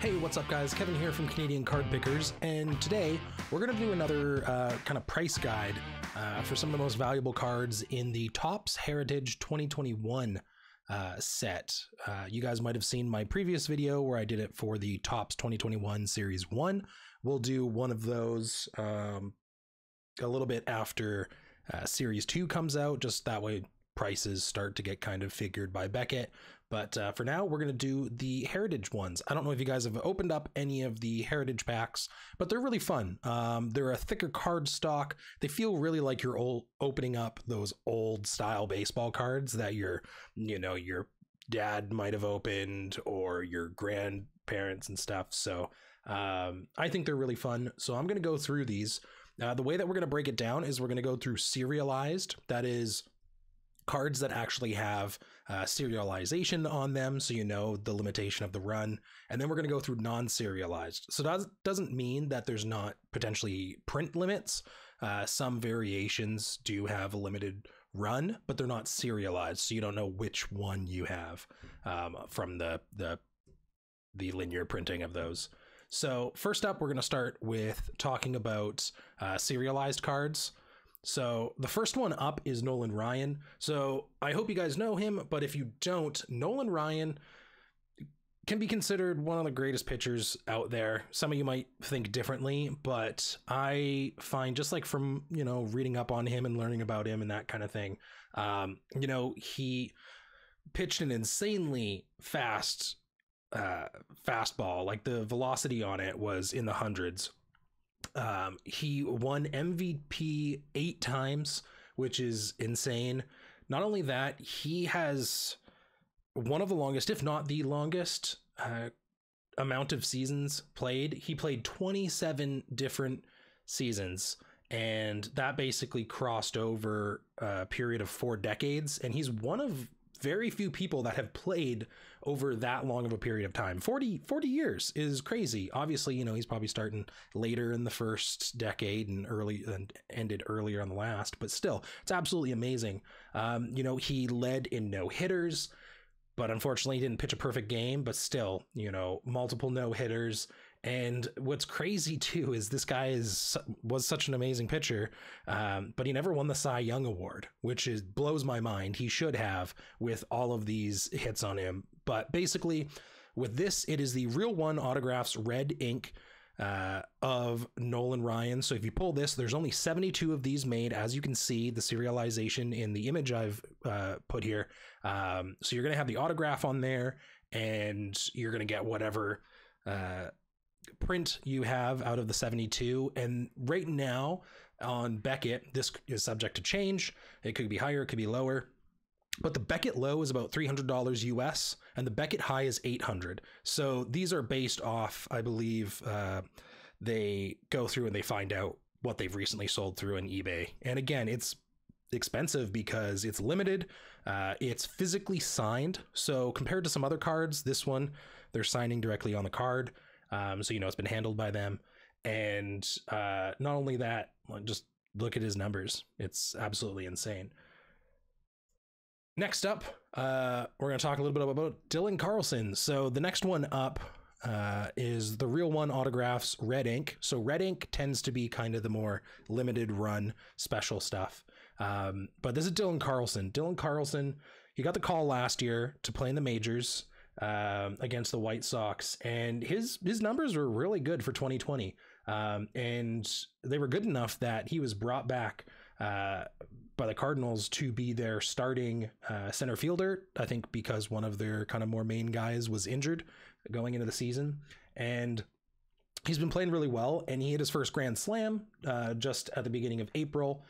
Hey, what's up guys? Kevin here from Canadian Card Pickers, and today we're going to do another kind of price guide for some of the most valuable cards in the Topps Heritage 2021 set. You guys might have seen my previous video where I did it for the Topps 2021 Series 1. We'll do one of those a little bit after Series 2 comes out, just that way prices start to get kind of figured by Beckett. But for now, we're going to do the Heritage ones. I don't know if you guys have opened up any of the Heritage packs, but they're really fun. They're a thicker card stock. They feel really like you're opening up those old style baseball cards that your dad might have opened, or your grandparents and stuff. So I think they're really fun. So I'm going to go through these. The way that we're going to break it down is we're going to go through serialized. That is cards that actually have serialization on them, so you know the limitation of the run. And then we're going to go through non-serialized. So that doesn't mean that there's not potentially print limits. Some variations do have a limited run, but they're not serialized, so you don't know which one you have from the linear printing of those. So first up, we're going to start with talking about serialized cards. So the first one up is Nolan Ryan. So I hope you guys know him, but if you don't, Nolan Ryan can be considered one of the greatest pitchers out there. Some of you might think differently, but I find, just like from, reading up on him and learning about him and that kind of thing, he pitched an insanely fast fastball. Like the velocity on it was in the hundreds. He won MVP 8 times, which is insane. Not only that, he has one of the longest, if not the longest, amount of seasons played. He played 27 different seasons, and that basically crossed over a period of 4 decades. And he's one of very few people that have played over that long of a period of time. 40 years is crazy. Obviously, he's probably starting later in the first decade and ended earlier on the last, but still, it's absolutely amazing. He led in no-hitters, but unfortunately he didn't pitch a perfect game, but still, multiple no-hitters. And what's crazy too is this guy was such an amazing pitcher, but he never won the Cy Young Award, which blows my mind. He should have, with all of these hits on him. But basically, with this, it is the Real One Autographs red ink of Nolan Ryan. So if you pull this, there's only 72 of these made, as you can see the serialization in the image I've put here. So you're gonna have the autograph on there, and you're gonna get whatever print you have out of the 72. And right now on Beckett, this is subject to change. It could be higher, it could be lower, but the Beckett low is about $300 US and the Beckett high is $800. So these are based off, I believe, they go through and they find out what they've recently sold through on eBay. And again, it's expensive because it's limited. It's physically signed. So compared to some other cards, this one, they're signing directly on the card. So it's been handled by them. And not only that, just look at his numbers. It's absolutely insane. Next up, we're going to talk a little bit about Dylan Carlson. So the next one up is the Real One Autographs red ink. So red ink tends to be kind of the more limited run special stuff. But this is Dylan Carlson. Dylan Carlson, he got the call last year to play in the majors against the White Sox, and his numbers were really good for 2020, and they were good enough that he was brought back by the Cardinals to be their starting center fielder, I think because one of their kind of more main guys was injured going into the season. And he's been playing really well, and he hit his first grand slam just at the beginning of April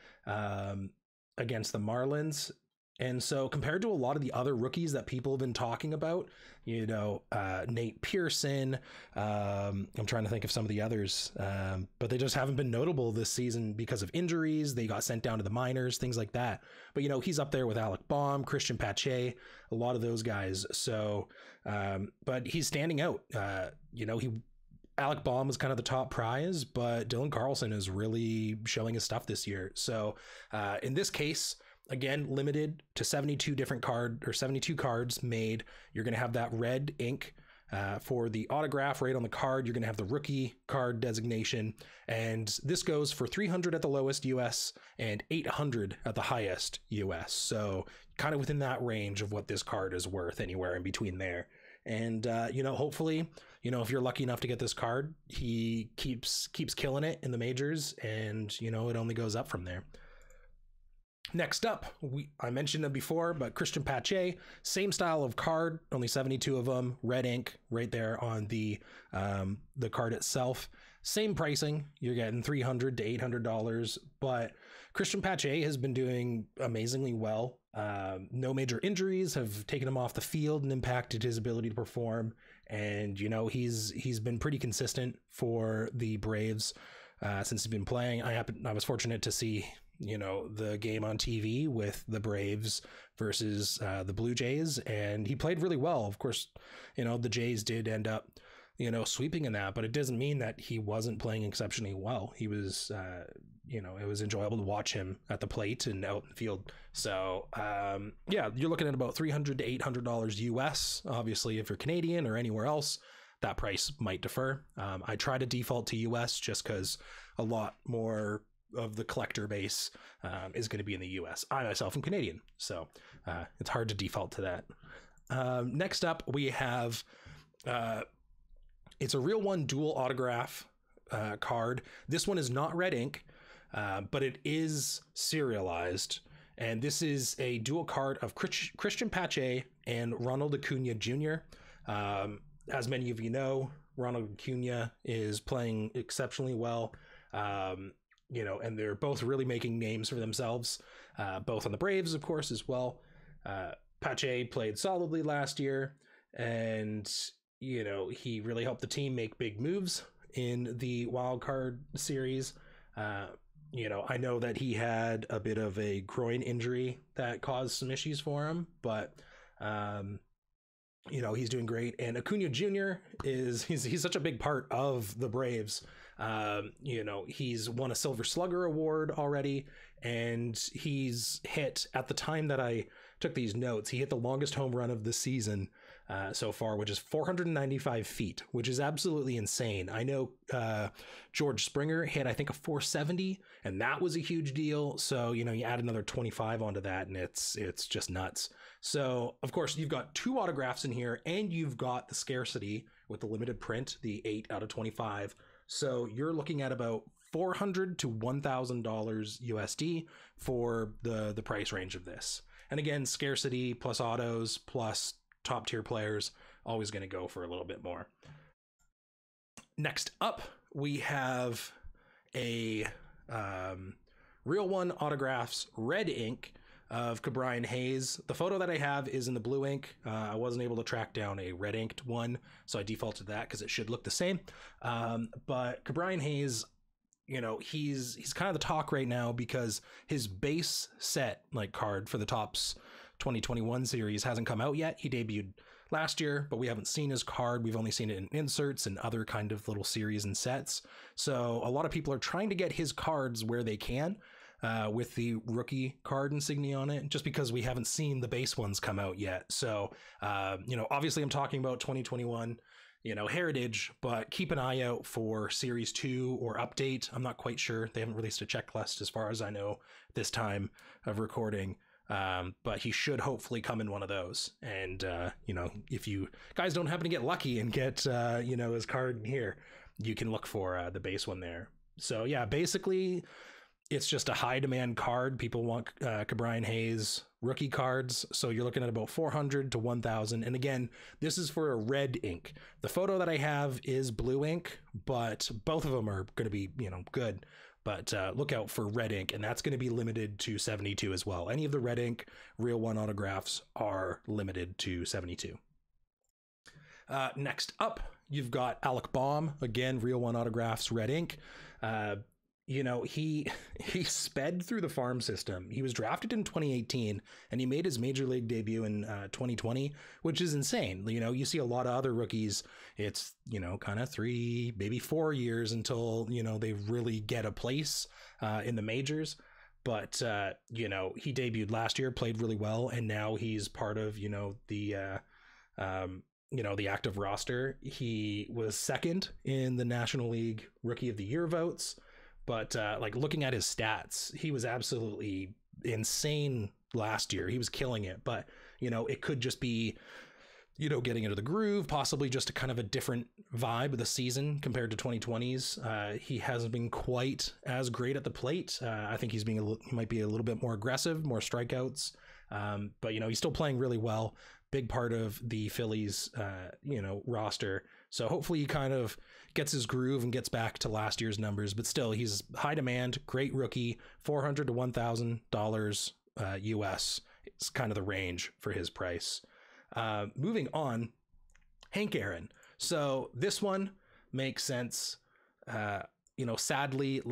against the Marlins. And so compared to a lot of the other rookies that people have been talking about, Nate Pearson, I'm trying to think of some of the others, but they just haven't been notable this season because of injuries. They got sent down to the minors, things like that. But, he's up there with Alec Baum, Christian Pache, a lot of those guys. So, but he's standing out. Alec Baum was kind of the top prize, but Dylan Carlson is really showing his stuff this year. So in this case, again, limited to 72 cards made. You're going to have that red ink For the autograph right on the card, you're going to have the rookie card designation, and this goes for $300 at the lowest US and $800 at the highest US. So kind of within that range of what this card is worth, anywhere in between there. And hopefully, if you're lucky enough to get this card, he keeps killing it in the majors, and it only goes up from there. Next up, I mentioned them before, but Christian Pache, same style of card, only 72 of them, red ink right there on the card itself. Same pricing, you're getting $300 to $800, but Christian Pache has been doing amazingly well. No major injuries have taken him off the field and impacted his ability to perform, and he's been pretty consistent for the Braves since he's been playing. I was fortunate to see the game on TV with the Braves versus the Blue Jays, and he played really well. Of course, the Jays did end up sweeping in that, but it doesn't mean that he wasn't playing exceptionally well. He was it was enjoyable to watch him at the plate and out in the field. So you're looking at about $300 to $800 US. Obviously, if you're Canadian or anywhere else, that price might differ. I try to default to US just because a lot more of the collector base is going to be in the US. I myself am Canadian, so it's hard to default to that. Next up, we have it's a Real One dual autograph card. This one is not red ink, but it is serialized, and this is a dual card of Christian Pache and Ronald Acuna Jr. As many of you know, Ronald Acuna is playing exceptionally well. And they're both really making names for themselves, both on the Braves, of course, as well. Pache played solidly last year, and he really helped the team make big moves in the wild card series. I know that he had a bit of a groin injury that caused some issues for him, but he's doing great. And Acuna Jr. he's such a big part of the Braves. He's won a Silver Slugger award already, and he's hit, at the time that I took these notes, he hit the longest home run of the season so far, which is 495 feet, which is absolutely insane. I know George Springer hit, I think, a 470, and that was a huge deal. So, you add another 25 onto that, and it's just nuts. So, of course, you've got two autographs in here, and you've got the scarcity with the limited print, the 8 out of 25. So you're looking at about $400 to $1,000 USD for the price range of this. And again, scarcity plus autos plus top tier players, always going to go for a little bit more. Next up, we have a Real One autographs red ink of Ke'Bryan Hayes. The photo that I have is in the blue ink. I wasn't able to track down a red inked one, so I defaulted to that because it should look the same. But Ke'Bryan Hayes, he's kind of the talk right now because his base set card for the Topps 2021 series hasn't come out yet. He debuted last year, but we haven't seen his card. We've only seen it in inserts and other kind of little series and sets. So a lot of people are trying to get his cards where they can, with the rookie card insignia on it, just because we haven't seen the base ones come out yet. So, obviously I'm talking about 2021, heritage, but keep an eye out for series 2 or update. I'm not quite sure. They haven't released a checklist as far as I know this time of recording. But he should hopefully come in one of those. And, if you guys don't happen to get lucky and get, his card in here, you can look for the base one there. So yeah, basically it's just a high demand card. People want Ke'Bryan Hayes rookie cards. So you're looking at about 400 to 1,000. And again, this is for a red ink. The photo that I have is blue ink, but both of them are going to be, good. But look out for red ink, and that's going to be limited to 72 as well. Any of the red ink Real One autographs are limited to 72. Next up, you've got Alec Baum, again, Real One autographs, red ink. He sped through the farm system. He was drafted in 2018, and he made his major league debut in 2020, which is insane. You see a lot of other rookies, it's, kind of 3, maybe 4 years until, they really get a place in the majors. But, he debuted last year, played really well, and now he's part of, the the active roster. He was second in the National League Rookie of the Year votes, but like looking at his stats, he was absolutely insane last year. He was killing it, but it could just be getting into the groove, possibly just a kind of a different vibe of the season compared to 2020's. He hasn't been quite as great at the plate. I think he might be a little bit more aggressive, more strikeouts. But he's still playing really well. Big part of the Phillies, roster. So hopefully he kind of gets his groove and gets back to last year's numbers. But still, he's high demand, great rookie, $400 to $1,000 US. It's kind of the range for his price. Moving on, Hank Aaron. So this one makes sense. Sadly,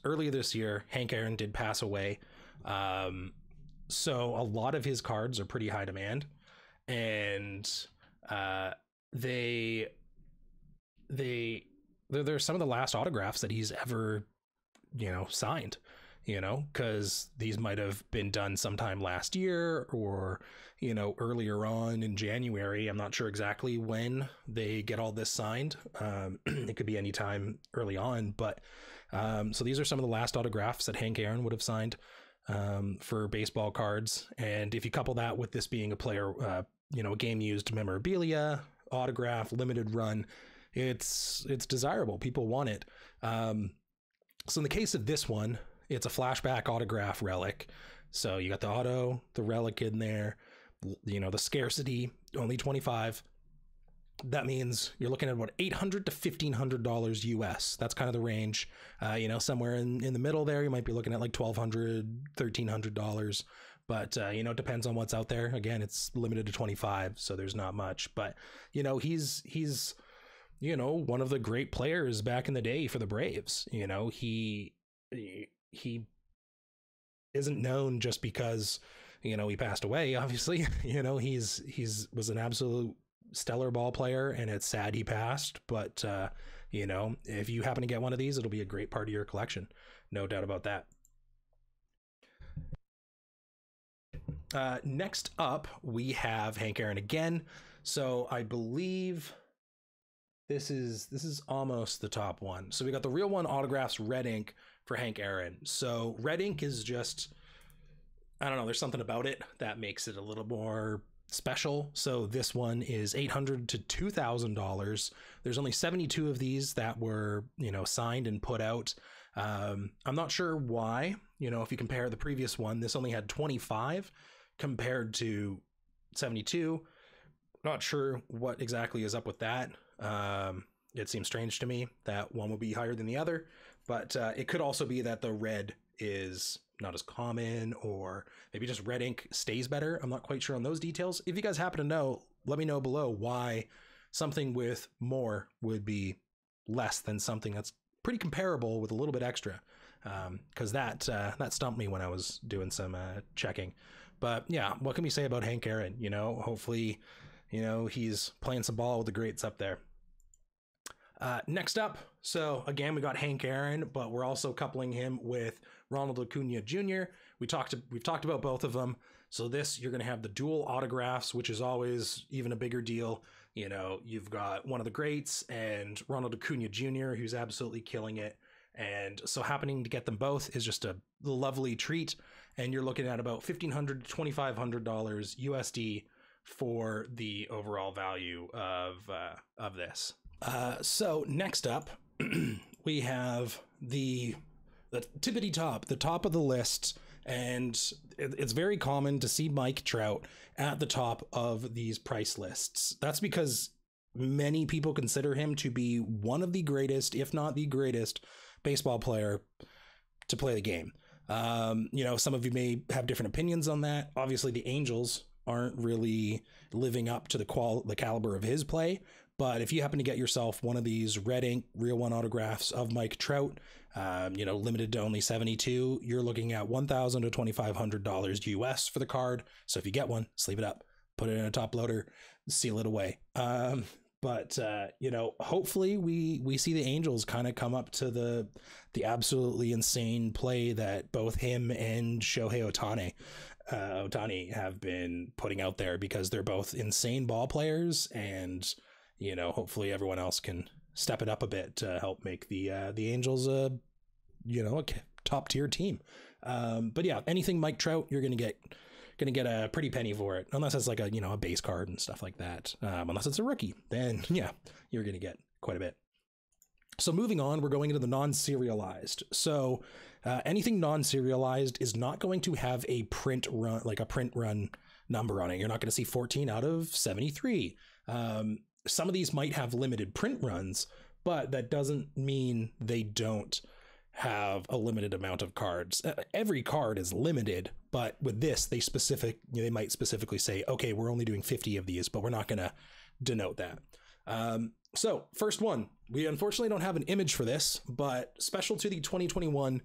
earlier this year, Hank Aaron did pass away. So a lot of his cards are pretty high demand, and they're some of the last autographs that he's ever signed, because these might have been done sometime last year or earlier on in January. I'm not sure exactly when they get all this signed. It could be any time early on, but so these are some of the last autographs that Hank Aaron would have signed for baseball cards. And if you couple that with this being a player, a game used memorabilia, autograph, limited run, it's desirable. People want it. So in the case of this one, it's a flashback autograph relic. So you got the auto, the relic in there, the scarcity, only 25. That means you're looking at about $800 to $1,500 US. That's kind of the range. Somewhere in the middle there, you might be looking at like $1,200, $1,300. But, it depends on what's out there. Again, it's limited to 25, so there's not much. But, he's one of the great players back in the day for the Braves. He isn't known just because, he passed away, obviously. He's was an absolute stellar ball player, and it's sad he passed. But, if you happen to get one of these, it'll be a great part of your collection. No doubt about that. Next up, we have Hank Aaron again. So I believe this is almost the top one. So we got the real one autographs red ink for Hank Aaron. So red ink is just, I don't know, there's something about it that makes it a little more special. So this one is $800 to $2,000. There's only 72 of these that were, signed and put out. I'm not sure why, if you compare the previous one, this only had 25 compared to 72. Not sure what exactly is up with that. It seems strange to me that one would be higher than the other, but it could also be that the red is not as common, or maybe just red ink stays better. I'm not quite sure on those details. If you guys happen to know, let me know below why something with more would be less than something that's pretty comparable with a little bit extra, because that stumped me when I was doing some checking. But yeah, what can we say about Hank Aaron? Hopefully, he's playing some ball with the greats up there. Next up, so again, we got Hank Aaron, but we're also coupling him with Ronald Acuna Jr. We've talked about both of them. So this, you're going to have the dual autographs, which is always even a bigger deal. You've got one of the greats and Ronald Acuna Jr., who's absolutely killing it. And so happening to get them both is just a lovely treat. And you're looking at about $1,500 to $2,500 USD for the overall value of this. So next up, we have the tippity top, the top of the list. And it's very common to see Mike Trout at the top of these price lists. That's because many people consider him to be one of the greatest, if not the greatest, baseball player to play the game. Some of you may have different opinions on that. Obviously, the Angels aren't really living up to the caliber of his play. But if you happen to get yourself one of these red ink real one autographs of Mike Trout, limited to only 72, you're looking at $1,000 to $2,500 US for the card. So if you get one, sleeve it up, put it in a top loader, seal it away. But hopefully we see the Angels kind of come up to the absolutely insane play that both him and Shohei Ohtani Ohtani have been putting out there, because they're both insane ball players, and hopefully everyone else can step it up a bit to help make the Angels a top tier team. But yeah, anything Mike Trout, you're gonna get a pretty penny for it, unless it's like a base card and stuff like that. Unless it's a rookie, then yeah, you're gonna get quite a bit. So moving on, we're going into the non-serialized. So anything non-serialized is not going to have a print run, like a print run number on it. You're not going to see 14 out of 73. Some of these might have limited print runs, but that doesn't mean they don't have a limited amount of cards. Every card is limited, but with this, they might specifically say, okay, we're only doing 50 of these, but we're not going to denote that. So first one, we unfortunately don't have an image for this, but special to the 2021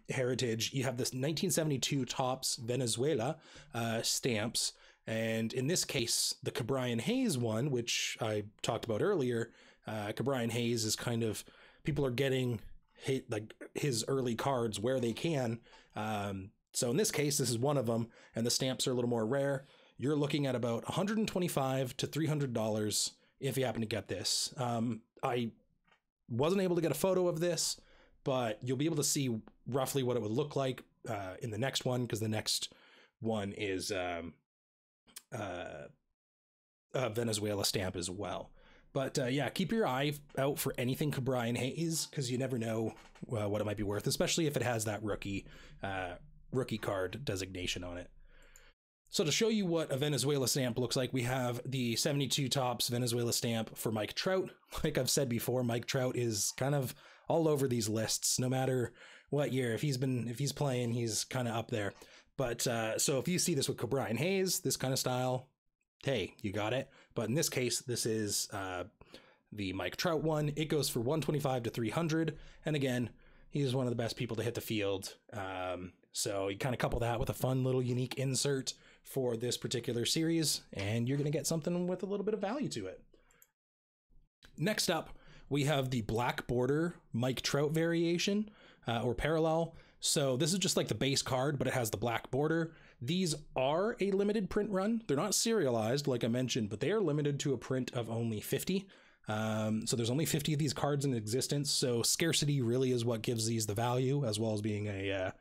heritage, you have this 1972 Topps Venezuela stamps. And in this case, the Ke'Bryan Hayes one, which I talked about earlier, Ke'Bryan Hayes is kind of, people are getting his early cards where they can. So in this case, this is one of them, and the stamps are a little more rare. You're looking at about $125 to $300 if you happen to get this. I wasn't able to get a photo of this, but you'll be able to see roughly what it would look like in the next one, because the next one is a Venezuela stamp as well. But yeah, keep your eye out for anything Ke'Bryan Hayes, because you never know what it might be worth, especially if it has that rookie card designation on it. So to show you what a Venezuela stamp looks like, we have the 72 Topps Venezuela stamp for Mike Trout. Like I've said before, Mike Trout is kind of all over these lists, no matter what year. If he's playing, he's kind of up there. But so if you see this with Ke'Bryan Hayes, this kind of style, hey, you got it. But in this case, this is the Mike Trout one. It goes for $125 to $300. And again, he's one of the best people to hit the field. So you kind of couple that with a fun little unique insert for this particular series, and you're going to get something with a little bit of value to it. Next up, we have the black border Mike Trout variation or parallel. So this is just like the base card, but it has the black border. These are a limited print run. They're not serialized, like I mentioned, but they are limited to a print of only 50. So there's only 50 of these cards in existence. So scarcity really is what gives these the value, as well as being a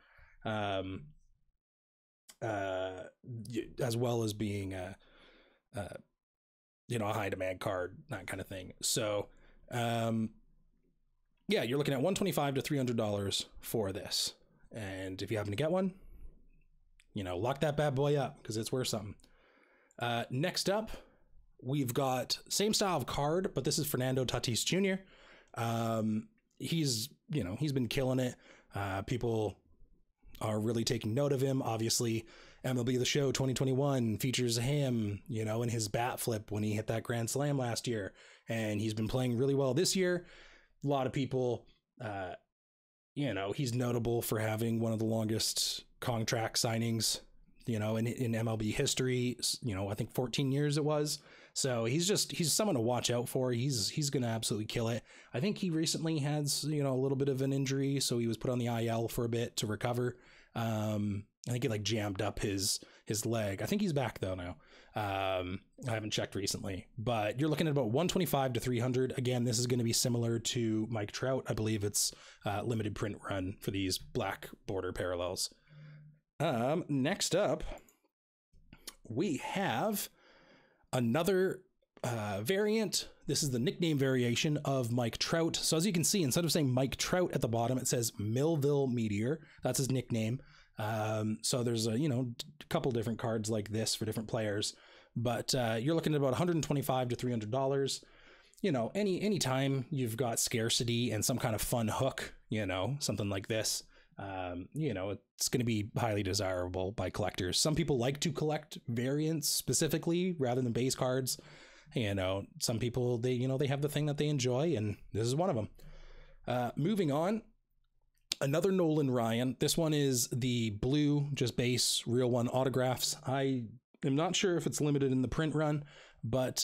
a high demand card, that kind of thing. So yeah, you're looking at $125 to $300 for this. And if you happen to get one, lock that bad boy up, because it's worth something. Next up, we've got same style of card, but this is Fernando Tatis Jr. He's been killing it. People are really taking note of him. Obviously, MLB The Show 2021 features him, in his bat flip when he hit that grand slam last year. And he's been playing really well this year. A lot of people, he's notable for having one of the longest contract signings, in MLB history. I think 14 years it was. So he's someone to watch out for. He's going to absolutely kill it. I think he recently had, a little bit of an injury, so he was put on the IL for a bit to recover. I think he jammed up his leg. I think he's back though now. I haven't checked recently, but you're looking at about $125 to $300. Again, this is going to be similar to Mike Trout. I believe it's limited print run for these black border parallels. Next up, we have another variant. This is the nickname variation of Mike Trout. So as you can see, instead of saying Mike Trout at the bottom, it says Millville Meteor. That's his nickname. So there's a couple different cards like this for different players, but you're looking at about $125 to $300. Anytime you've got scarcity and some kind of fun hook, something like this, it's going to be highly desirable by collectors. Some people like to collect variants specifically rather than base cards. Some people, they have the thing that they enjoy, and this is one of them. Moving on, another Nolan Ryan. This one is the blue, just base, real one autographs. I am not sure if it's limited in the print run, but,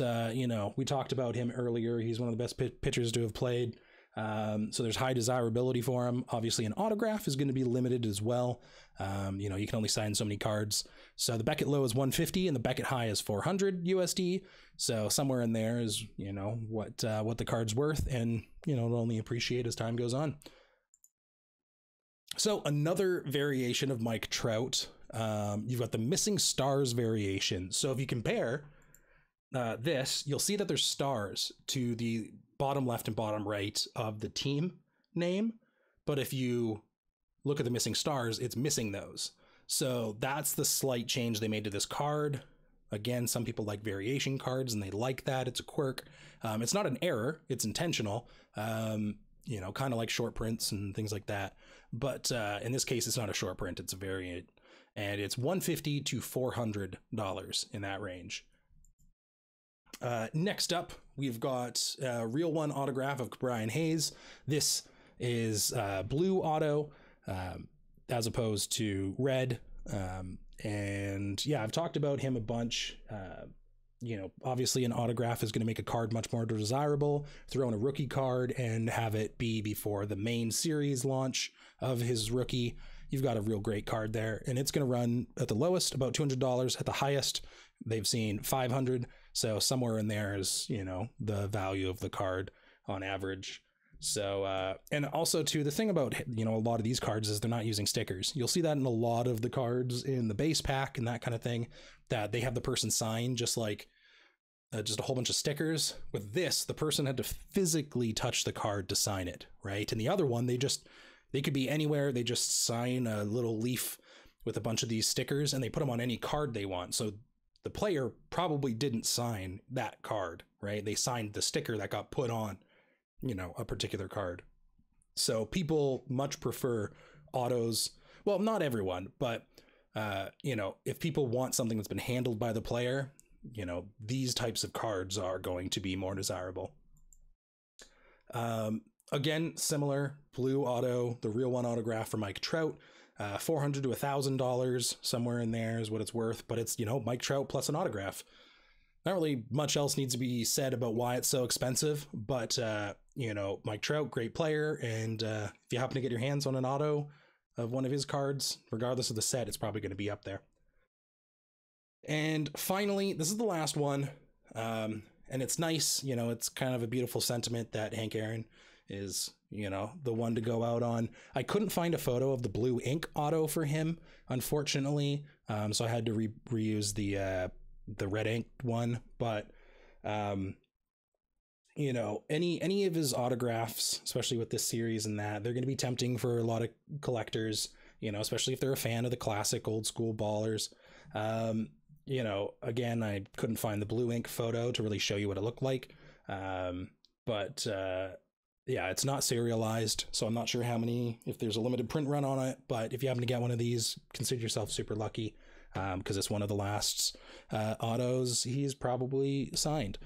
we talked about him earlier. He's one of the best pitchers to have played So there's high desirability for him. Obviously, an autograph is going to be limited as well. You know, you can only sign so many cards. So the Beckett low is 150 and the Beckett high is 400 USD. So somewhere in there is, you know, what the card's worth, and, you know, it'll only appreciate as time goes on. So another variation of Mike Trout, you've got the Missing Stars variation. So if you compare this, you'll see that there's stars to the bottom left and bottom right of the team name. But if you look at the missing stars, it's missing those. So that's the slight change they made to this card. Again, some people like variation cards and they like that. It's a quirk. It's not an error. It's intentional. You know, kind of like short prints and things like that. But in this case, it's not a short print. It's a variant. And it's $150 to $400 in that range. Next up, we've got a Real One autograph of Brian Hayes. This is blue auto as opposed to red. And yeah, I've talked about him a bunch. You know, obviously an autograph is going to make a card much more desirable. Throw in a rookie card and have it be before the main series launch of his rookie. You've got a real great card there, and it's going to run at the lowest about $200. At the highest, they've seen $500. So somewhere in there is, you know, the value of the card on average. So, and also too, the thing about, you know, a lot of these cards is they're not using stickers. You'll see that in a lot of the cards in the base pack and that kind of thing, that they have the person sign just like just a whole bunch of stickers. With this, the person had to physically touch the card to sign it, right? And the other one, they could be anywhere. They just sign a little leaf with a bunch of these stickers and they put them on any card they want. So the player probably didn't sign that card, right? They signed the sticker that got put on, you know, a particular card. So people much prefer autos. Well, not everyone, but, you know, if people want something that's been handled by the player, you know, these types of cards are going to be more desirable. Again, similar blue auto, the Real One autograph for Mike Trout, $400 to $1,000, somewhere in there is what it's worth, but it's, you know, Mike Trout plus an autograph. Not really much else needs to be said about why it's so expensive, but, you know, Mike Trout, great player. And if you happen to get your hands on an auto of one of his cards, regardless of the set, it's probably going to be up there. And finally, this is the last one. And it's nice, you know, it's kind of a beautiful sentiment that Hank Aaron is, you know, the one to go out on. I couldn't find a photo of the blue ink auto for him, unfortunately. So I had to reuse the red ink one, but you know, any of his autographs, especially with this series and that, they're going to be tempting for a lot of collectors, you know, especially if they're a fan of the classic old school ballers. You know, again, I couldn't find the blue ink photo to really show you what it looked like. But yeah, it's not serialized, so I'm not sure if there's a limited print run on it, but if you happen to get one of these, consider yourself super lucky, because it's one of the last autos he's probably signed.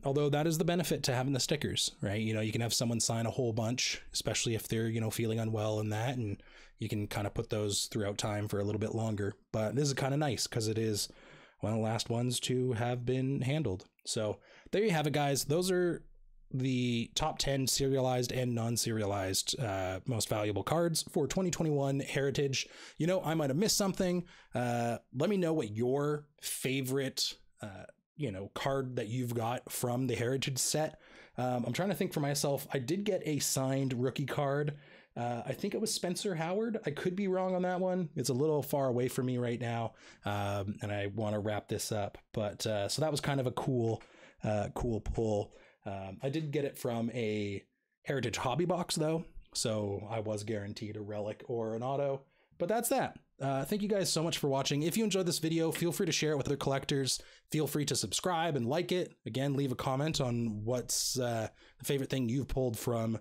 Although that is the benefit to having the stickers, right? You know, you can have someone sign a whole bunch, especially if they're, you know, feeling unwell and that, and you can kind of put those throughout time for a little bit longer. But this is kind of nice because it is one of the last ones to have been handled. So there you have it, guys. Those are the top 10 serialized and non-serialized most valuable cards for 2021 Heritage. You know, I might have missed something. Let me know what your favorite you know, card that you've got from the Heritage set. I'm trying to think for myself. I did get a signed rookie card. I think it was Spencer Howard. I could be wrong on that one. It's a little far away from me right now, and I want to wrap this up. But so that was kind of a cool pull. I did get it from a Heritage Hobby Box, though, so I was guaranteed a relic or an auto. But that's that. Thank you guys so much for watching. If you enjoyed this video, feel free to share it with other collectors. Feel free to subscribe and like it. Again, leave a comment on what's the favorite thing you've pulled from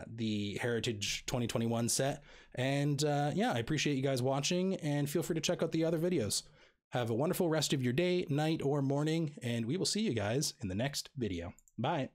the Heritage 2021 set. And yeah, I appreciate you guys watching, and feel free to check out the other videos. Have a wonderful rest of your day, night, or morning, and we will see you guys in the next video. Bye.